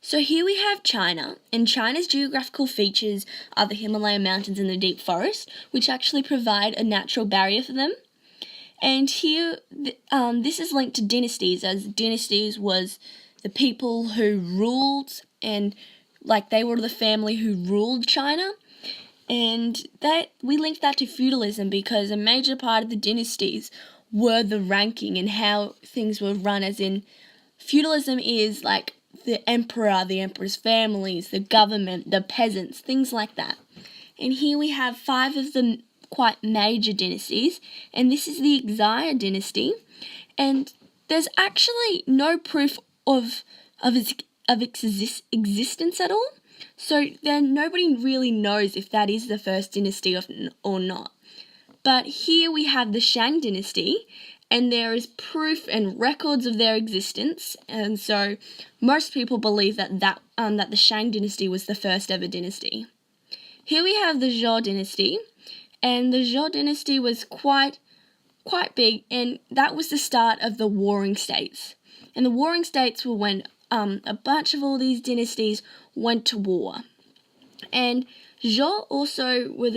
So here we have China, and China's geographical features are the Himalaya mountains and the deep forest, which actually provide a natural barrier for them. And here, this is linked to dynasties, as dynasties was the people who ruled, and they were the family who ruled China. And that we link that to feudalism because a major part of the dynasties were the ranking and how things were run, as in feudalism is like the emperor, the emperor's families, the government, the peasants, things like that. And here we have 5 of the quite major dynasties, and this is the Xia dynasty, and there's actually no proof of its existence at all. So nobody really knows if that is the first dynasty or not. But here we have the Shang dynasty, and there is proof and records of their existence, and so most people believe that the Shang dynasty was the first ever dynasty. Here we have the Zhou dynasty, and the Zhou dynasty was quite big, and that was the start of the Warring States. And the Warring States were when a bunch of all these dynasties went to war. And Zhou also was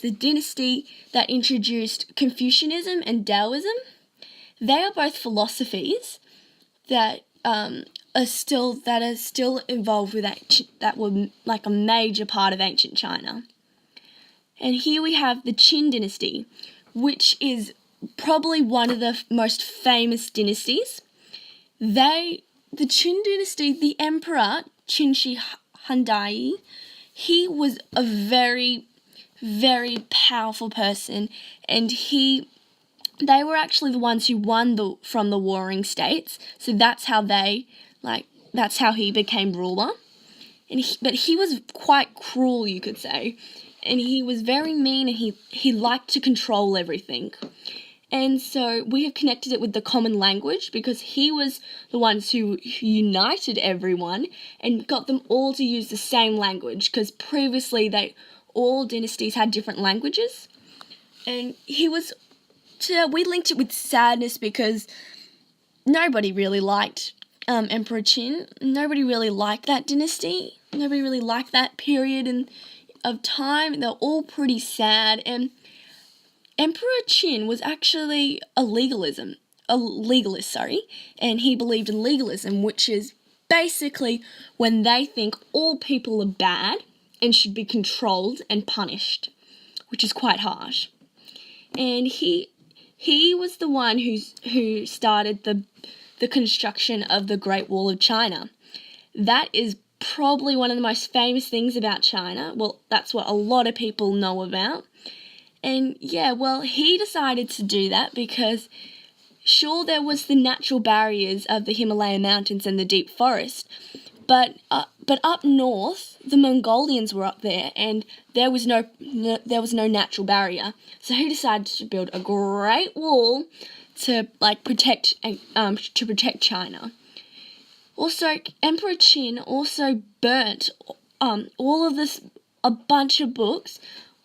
the dynasty that introduced Confucianism and Taoism. They are both philosophies that are still involved with that were like a major part of ancient China. And here we have the Qin dynasty, which is probably one of the most famous dynasties. The Qin dynasty, the emperor Qin Shi Huangdi, he was a very, very powerful person, and they were actually the ones who won from the Warring States. So that's how he became ruler. But he was quite cruel, you could say, and he was very mean, and he liked to control everything. And so we have connected it with the common language because he was the ones who united everyone and got them all to use the same language, because previously all dynasties had different languages. And we linked it with sadness because nobody really liked Emperor Qin. Nobody really liked that dynasty. Nobody really liked that period of time. They're all pretty sad, and Emperor Qin was actually a legalist, and he believed in legalism, which is basically when they think all people are bad and should be controlled and punished, which is quite harsh. And he was the one who started the construction of the Great Wall of China. That is probably one of the most famous things about China. Well, that's what a lot of people know about. And he decided to do that because, sure, there was the natural barriers of the Himalaya mountains and the deep forest, but up north, the Mongolians were up there, and there was no natural barrier. So he decided to build a great wall to protect China. Also, Emperor Qin also burnt a bunch of books.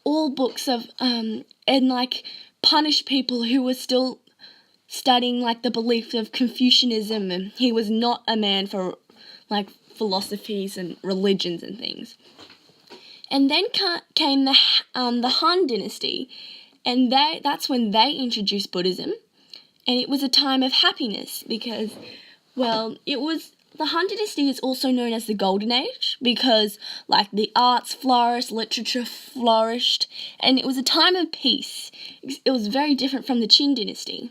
All books of and punished people who were still studying the belief of Confucianism, and he was not a man for philosophies and religions and things. And then came the Han dynasty, and that's when they introduced Buddhism, and it was a time of happiness because, the Han dynasty is also known as the Golden Age because, the arts flourished, literature flourished, and it was a time of peace. It was very different from the Qin dynasty.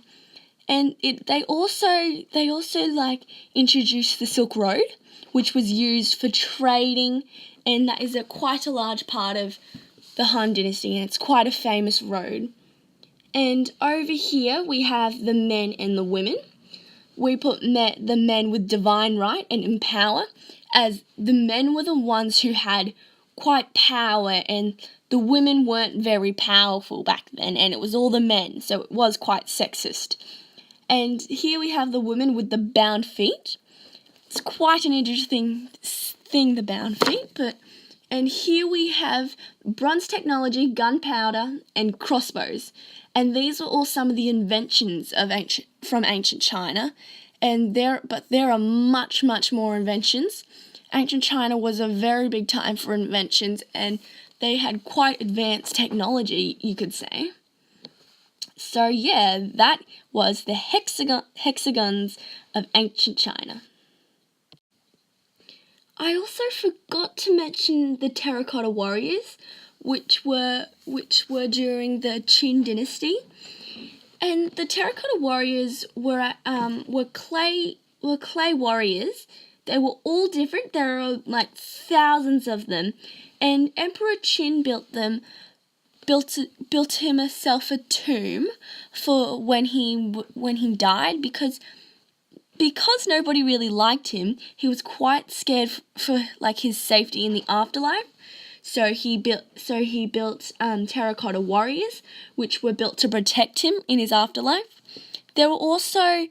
And they also introduced the Silk Road, which was used for trading, and that is quite a large part of the Han dynasty, and it's quite a famous road. And over here we have the men and the women. We put the men with divine right and in power, as the men were the ones who had quite power, and the women weren't very powerful back then, and it was all the men, so it was quite sexist. And here we have the women with the bound feet. It's quite an interesting thing, the bound feet, and here we have bronze technology, gunpowder, and crossbows. And these were all some of the inventions from ancient China. but there are much more inventions. Ancient China was a very big time for inventions, and they had quite advanced technology, you could say. So yeah, that was the hexagons of ancient China. I also forgot to mention the terracotta warriors, which were during the Qin dynasty. And the terracotta warriors were clay warriors. They were all different. There are like thousands of them, and Emperor Qin built himself a tomb for when he died, because nobody really liked him. He was quite scared for like his safety in the afterlife. So he built terracotta warriors, which were built to protect him in his afterlife. There were also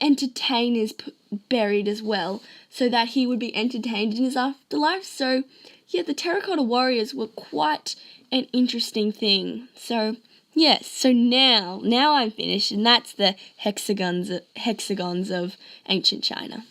entertainers buried as well, so that he would be entertained in his afterlife. So yeah, the terracotta warriors were quite an interesting thing. So yes, so now I'm finished, and that's the hexagons of ancient China.